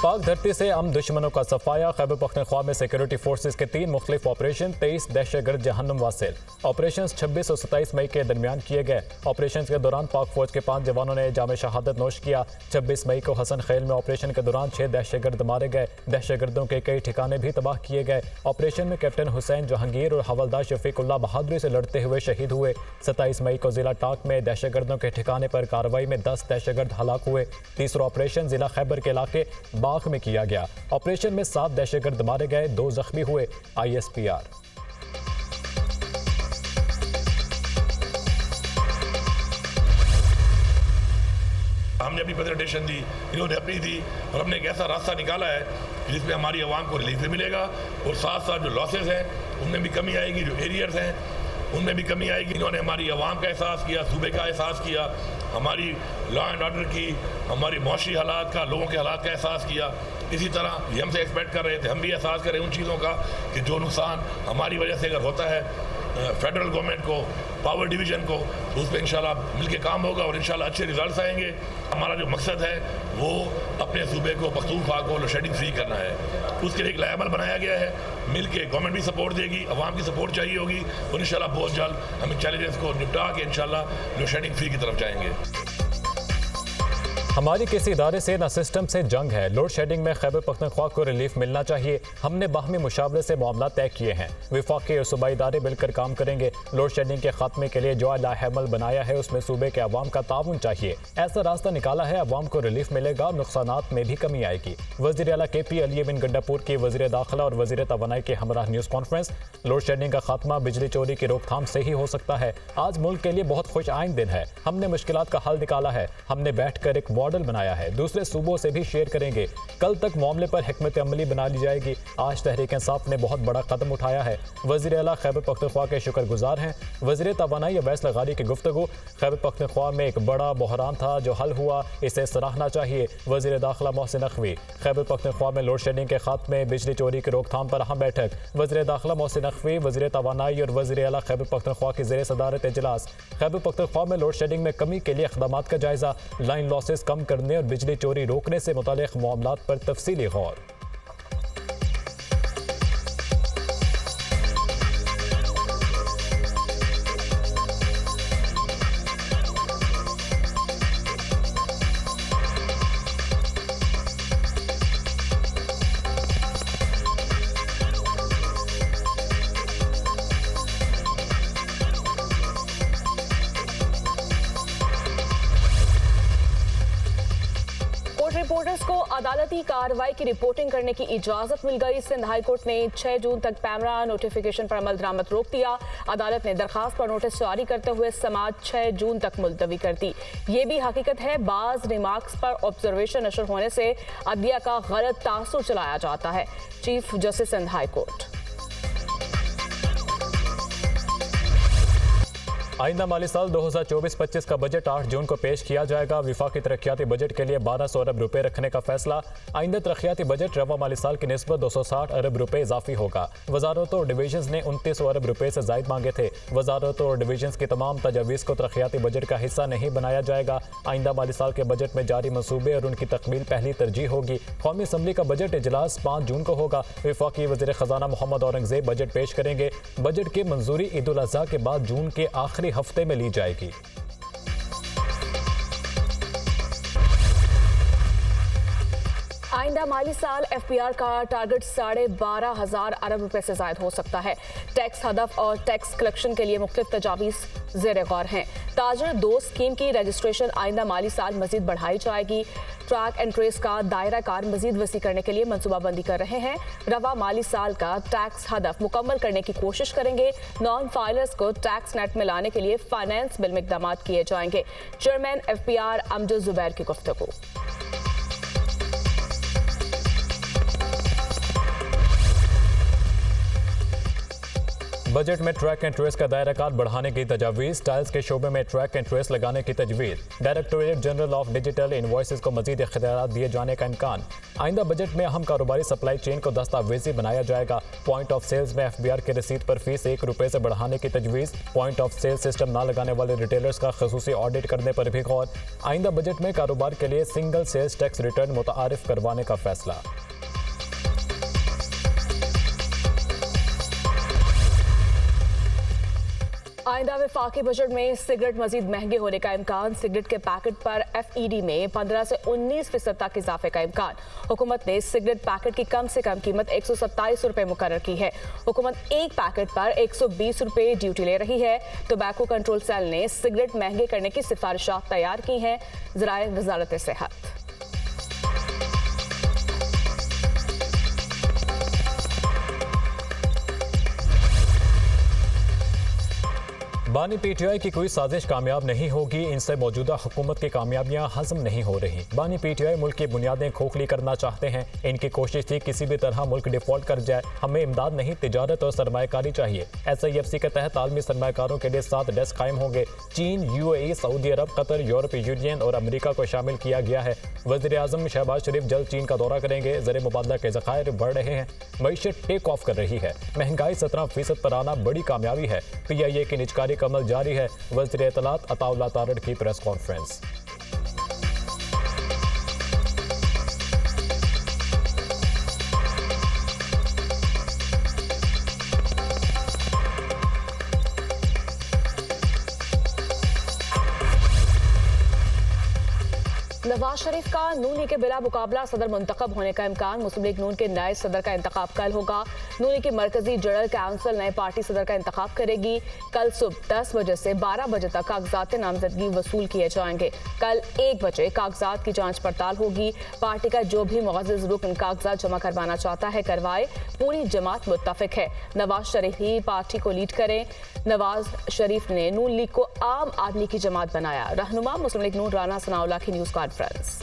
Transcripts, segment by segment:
पाक धरती से हम दुश्मनों का सफाया। खैबर पख्तूनख्वा में सिक्योरिटी फोर्सेज के 3 मुख्तलिफ ऑपरेशन, 23 दहशतगर्द जहन्नुम वासिल। ऑपरेशन 26 और 27 मई के दरमियान किए गए। ऑपरेशन के दौरान पाक फौज के 5 जवानों ने जाम शहादत नोश किया। 26 मई को हसन खेल में ऑपरेशन के दौरान 6 दहशतगर्द मारे गए। दहशतगर्दों के कई ठिकाने भी तबाह किए गए। ऑपरेशन में कैप्टन हुसैन जहांगीर और हवलदार शफीकुल्लाह बहादुरी से लड़ते हुए शहीद हुए। 27 मई को जिला टाक में दहशतगर्दों के ठिकाने पर कार्रवाई में 10 दहशतगर्द हलाक हुए। तीसरा ऑपरेशन जिला खैबर के इलाके बाग में किया गया। ऑपरेशन में 7 दहशतगर्द मारे गए, 2 जख्मी हुए। ISPR। हमने अपनी प्रेजेंटेशन दी, इन्होंने अपनी दी, और हमने एक ऐसा रास्ता निकाला है जिसमें हमारी आवाम को रिलीफ भी मिलेगा और साथ साथ जो लॉसेस हैं उनमें भी कमी आएगी, जो एरियर्स हैं उनमें भी कमी आएगी। इन्होंने हमारी आवाम का एहसास किया, सूबे का एहसास किया, हमारी लॉ एंड ऑर्डर की, हमारी मौशी हालात का, लोगों के हालात का एहसास किया। इसी तरह ये हमसे एक्सपेक्ट कर रहे थे, हम भी एहसास करें उन चीज़ों का कि जो नुकसान हमारी वजह से अगर होता है फेडरल गवर्नमेंट को, पावर डिवीज़न को, तो उस पर इंशाल्लाह मिल के काम होगा और इंशाल्लाह अच्छे रिजल्ट्स आएंगे। हमारा जो मकसद है वो अपने सूबे को, पख्तूनख्वा को लोडशेडिंग फ्री करना है। उसके लिए एक लायबल बनाया गया है, मिल के गवर्नमेंट भी सपोर्ट देगी, अवाम की सपोर्ट चाहिए होगी और इंशाल्लाह बहुत जल्द हम चैलेंजेस को निपटा के इंशाल्लाह लोडशेडिंग फ्री की तरफ जाएंगे। हमारी किसी इदारे से न सिस्टम से जंग है। लोड शेडिंग में खैबर पख्तूनख्वा को रिलीफ मिलना चाहिए। हमने बाहमी मुशावरे से मामला तय किए हैं। वफाकी और सूबाई इदारे मिलकर काम करेंगे। लोड शेडिंग के खात्मे के लिए जो लाहेमल बनाया है उसमें सूबे के अवाम का ताउन चाहिए। ऐसा रास्ता निकाला है, अवाम को रिलीफ मिलेगा और नुकसानात में भी कमी आएगी। वज़ीर आला KP अली बिन गंडापुर की वज़ीर दाखिला और वज़ीर तवानाई के हमरा न्यूज़ कॉन्फ्रेंस। लोड शेडिंग का खात्मा बिजली चोरी की रोकथाम से ही हो सकता है। आज मुल्क के लिए बहुत खुश आइंद दिन है। हमने मुश्किलात का हल निकाला है। हमने बैठकर एक मॉडल बनाया है, दूसरे सूबों से भी शेयर करेंगे। कल तक मामले पर हिकमत अमली बना ली जाएगी। आज तहरीक इंसाफ ने बहुत बड़ा कदम उठाया है। वज़ीर आला खैबर पख्तूनख्वा के शुक्रगुजार हैं। वज़ीर तवानाई अवैस लगारी की गुफ्तगू। खैबर पख्तूनख्वा में एक बड़ा बहरान था जो हल हुआ, इसे सराहना चाहिए। वज़ीर दाखिला मोहसिन नकवी। खैबर पख्तूनख्वा में लोड शेडिंग के खात्मे, बिजली चोरी की रोकथाम पर अहम बैठक। वज़ीर दाखिला मोहसिन नकवी, वज़ीर तवानाई और वज़ीर आला खैबर पख्तूनख्वा की ज़ेर सदारत इजलास। खैबर पख्तूनख्वा में लोड शेडिंग में कमी के लिए इक़दामात का जायजा। लाइन लॉसेस कम करने और बिजली चोरी रोकने से मुतालिक मामलात पर तफसीली गौर। रिपोर्टर्स को अदालती कार्रवाई की रिपोर्टिंग करने की इजाजत मिल गई। सिंध हाई कोर्ट ने 6 जून तक पैमरा नोटिफिकेशन पर अमल दरामद रोक दिया। अदालत ने दरखास्त पर नोटिस जारी करते हुए समाअत 6 जून तक मुलतवी कर दी। ये भी हकीकत है, बाज रिमार्क्स पर ऑब्जर्वेशन नशर होने से अदलिया का गलत तासुर चलाया जाता है। Chief justice Sindh high court. आइंदा माली साल 2024-25 का बजट 8 जून को पेश किया जाएगा। विफाकी तरक्याती बजट के लिए 1200 अरब रुपए रखने का फैसला। आइंदा तरक्याती बजट रवा माली साल की निस्बत 260 अरब रुपए इजाफी होगा। वजारतों और डिवीजन्स ने 2900 अरब रुपए से जायद मांगे थे। वजारतों और डिवीजन्स की तमाम तजावीज़ को तरक्याती बजट का हिस्सा नहीं बनाया जाएगा। आइंदा माली साल के बजट में जारी मनसूबे और उनकी तकमील पहली तरजीह होगी। कौमी असम्बली का बजट इजलास 5 जून को होगा। विफाकी वज़ीर ख़जाना मोहम्मद औरंगज़ेब बजट पेश करेंगे। बजट की मंजूरी ईद उल अज़हा के बाद जून के आखिरी हफ्ते में ली जाएगी। आइंदा माली साल FPR का टारगेट 12,500 अरब रुपए से ज्यादा हो सकता है। टैक्स हदफ और टैक्स कलेक्शन के लिए मुख्तलिफ तजावीज़ ज़ेर गौर हैं। ताजर 2 स्कीम की रजिस्ट्रेशन आइंदा माली साल मजीद बढ़ाई जाएगी। ट्रैक एंड ट्रेस का दायरा कार मजीद वसी करने के लिए मनसूबाबंदी कर रहे हैं। रवा माली साल का टैक्स हदफ मुकम्मल करने की कोशिश करेंगे। नॉन फाइलर्स को टैक्स नेट में लाने के लिए फाइनेंस बिल में इक़दाम किए जाएंगे। चेयरमैन FPR अमजद जुबैर की गुफ्तगू। बजट में ट्रैक एंड ट्रेस का दायरा कार बढ़ाने की तजवीज़, टाइल्स के शोबे में ट्रैक एंड ट्रेस लगाने की तजवीज़, directorate general of digital invoices को मजीद इख्तियार दिए जाने का इम्कान। आइंदा बजट में अहम कारोबारी सप्लाई चेन को दस्तावेजी बनाया जाएगा। पॉइंट ऑफ सेल्स में FBR की रसीद पर फीस ₹1 से बढ़ाने की तजवीज़, पॉइंट ऑफ सेल सिस्टम ना लगाने वाले रिटेलर्स का खसूसी ऑडिट करने पर भी गौर। आइंदा बजट में कारोबार के लिए सिंगल सेल्स टैक्स रिटर्न मुतारिफ करवाने का फैसला। आइंदा वफाकी बजट में सिगरेट मजीद महंगे होने का इम्कान। सिगरेट के पैकेट पर FED में 15 से 19% तक इजाफे का इम्कान। हुकूमत ने सिगरेट पैकेट की कम से कम कीमत ₹127 मुकर्रर की है। हुकूमत एक पैकेट पर ₹120 ड्यूटी ले रही है। टोबैको कंट्रोल सेल ने सिगरेट महंगे करने की सिफारिशात तैयार की हैं। ज़राए वजारत सेहत। बानी PTI की कोई साजिश कामयाब नहीं होगी, इनसे मौजूदा हुकूमत की कामयाबियां हजम नहीं हो रही। बानी PTI मुल्क की बुनियादें खोखली करना चाहते हैं। इनकी कोशिश थी किसी भी तरह मुल्क डिफॉल्ट कर जाए। हमें इमदाद नहीं, तिजारत और सरमायाकारी चाहिए। SIFC के तहत आलमी सरमायाकारों के लिए 7 डेस्क कायम होंगे। चीन, UAE, सऊदी अरब, कतर, यूरोपीय यूनियन और अमेरिका को शामिल किया गया है। वज़ीर आज़म शहबाज शरीफ जल्द चीन का दौरा करेंगे। ज़र मुबादला के ज़खायर बढ़ रहे हैं। मईशत टेक ऑफ कर रही है। महंगाई 17% पर आना बड़ी कामयाबी है। PIA की निजकारी का अमल जारी है। वज़ीर इत्तलात अताउल्लाह तारड़ की प्रेस कॉन्फ्रेंस। नवाज शरीफ का नून लीग के बिला मुकाबला सदर मुंतखब होने का इम्कान। मुस्लिम लीग नून के नए सदर का इंतखाब कल होगा। नून लीग की मरकजी जनरल काउंसिल नए पार्टी सदर का इंतखाब करेगी। कल सुबह 10 बजे से 12 बजे तक कागजात नामजदगी वसूल किए जाएंगे। कल 1 बजे कागजात की जांच पड़ताल होगी। पार्टी का जो भी मुअज़्ज़िज़ रुकन कागजात जमा करवाना चाहता है करवाए। पूरी जमात मुत्तफिक है नवाज शरीफ ही पार्टी को लीड करें। नवाज शरीफ ने नून लीग को आम आदमी की जमात बनाया। रहनुमा मुस्लिम लीग नून राना सनाउल्लाह की न्यूज़ कॉन्फ्रेंस।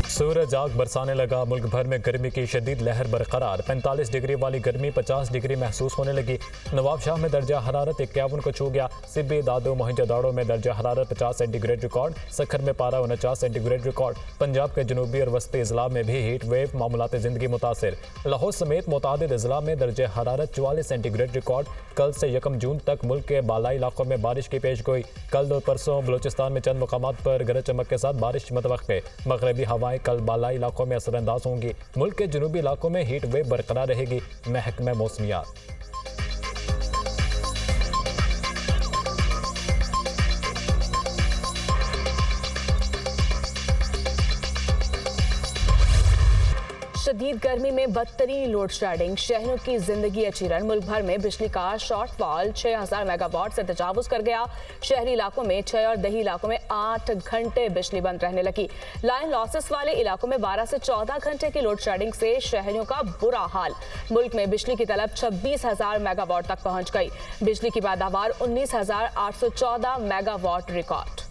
सूरज आग बरसाने लगा। मुल्क भर में गर्मी की शदीद लहर बरकरार। 45 डिग्री वाली गर्मी 50 डिग्री महसूस होने लगी। नवाबशाह में दर्जा हरारत 51 को छू गया। सिब्बी, दादो, मोहनजोदड़ो में दर्जा हरारत 50 सेंटीग्रेड रिकॉर्ड। सखर में पारा 49 सेंटीग्रेड रिकॉर्ड। पंजाब के जनूबी और वस्ती अजला में भी हीट वेव मामूलात जिंदगी मुतासिर। लाहौर समेत मुतादिद अजला में दर्जा हरारत 44 सेंटीग्रेड रिकॉर्ड। कल से 1 जून तक मुल्क के बालाई इलाकों में बारिश की पेशगोई। कल और परसों बलोचिस्तान में चंद मकामात पर गरज चमक के साथ बारिश मतवक्के। मगरबी हवाएं कल बालाई इलाकों में असरअंदाज होंगी। मुल्क के जनूबी इलाकों में हीट वेव बरकरार रहेगी। महकमा मौसमियात। शदीद गर्मी में बदतरीन लोड शेडिंग, शहरों की जिंदगी अचीरन। मुल्क भर में बिजली का शॉर्टफॉल 6000 मेगावाट से तजावुज कर गया। शहरी इलाकों में 6 और दही इलाकों में 8 घंटे बिजली बंद रहने लगी। लाइन लॉसेस वाले इलाकों में 12 से 14 घंटे की लोड शेडिंग से शहरियों का बुरा हाल। मुल्क में बिजली की तलब 26,000 मेगावाट तक पहुंच गई। बिजली की पैदावार 19,814 मेगावाट रिकॉर्ड।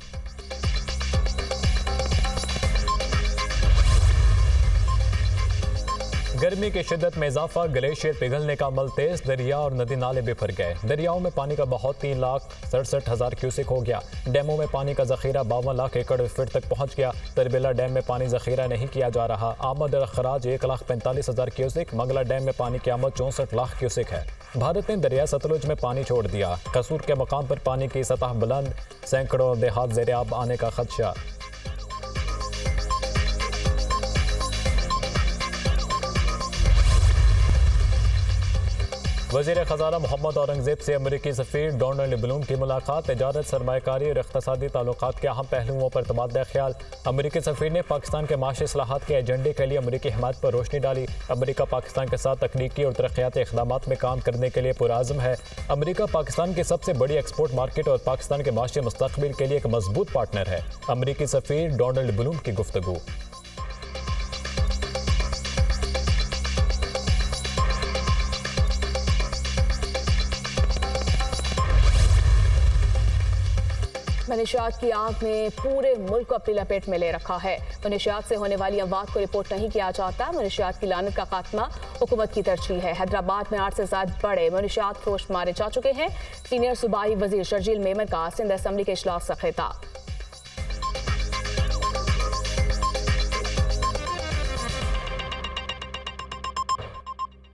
गर्मी की शिद्दत में इजाफा, ग्लेशियर पिघलने का अमल तेज। दरिया और नदी नाले बिफर गए। दरियाओं में पानी का बहाव 3,67,000 क्यूसिक हो गया। डैमों में पानी का जखीरा 52 लाख एकड़ फीट तक पहुंच गया। तरबेला डैम में पानी जखीरा नहीं किया जा रहा। आमद और खराज 1,45,000 क्यूसिक। मंगला डैम में पानी की आमद 64 लाख क्यूसिक है। भारत ने दरिया सतलुज में पानी छोड़ दिया। कसूर के मकाम पर पानी की सतह बुलंद, सैकड़ों देहात ज़ेर-ए-आब आने का खदशा। वज़ीर ख़ज़ाना मोहम्मद औरंगज़ेब से अमरीकी सफ़ीर डोनाल्ड ब्लूम की मुलाकात। तिजारत, सरमायाकारी और इक़्तिसादी ताल्लुकात के अहम पहलुओं पर तबादला ख्याल। अमरीकी सफ़ीर ने पाकिस्तान के माशी इस्लाहात के एजेंडे के लिए अमरीकी हिमायत पर रोशनी डाली। अमरीका पाकिस्तान के साथ तकनीकी और तरक्याती इक़दामात में काम करने के लिए पुरआज़म है। अमरीका पाकिस्तान की सबसे बड़ी एक्सपोर्ट मार्केट और पाकिस्तान के माशी मुस्तक़बिल के लिए एक मजबूत पार्टनर है। अमरीकी सफ़ीर डोनाल्ड ब्लूम की गुफ्तगू। मनशियात की आग ने पूरे मुल्क को अपनी लपेट में ले रखा है। मनशियात से होने वाली अमवात को रिपोर्ट नहीं किया जाता। मनशियात की लानत का खात्मा हुकूमत की तरजीह है। हैदराबाद में 8 से ज्यादा बड़े मनशियात फरोश मारे जा चुके हैं। सीनियर सूबाई वजीर शर्जील मेमन का सिंध असम्बली के इजलास से खिताब।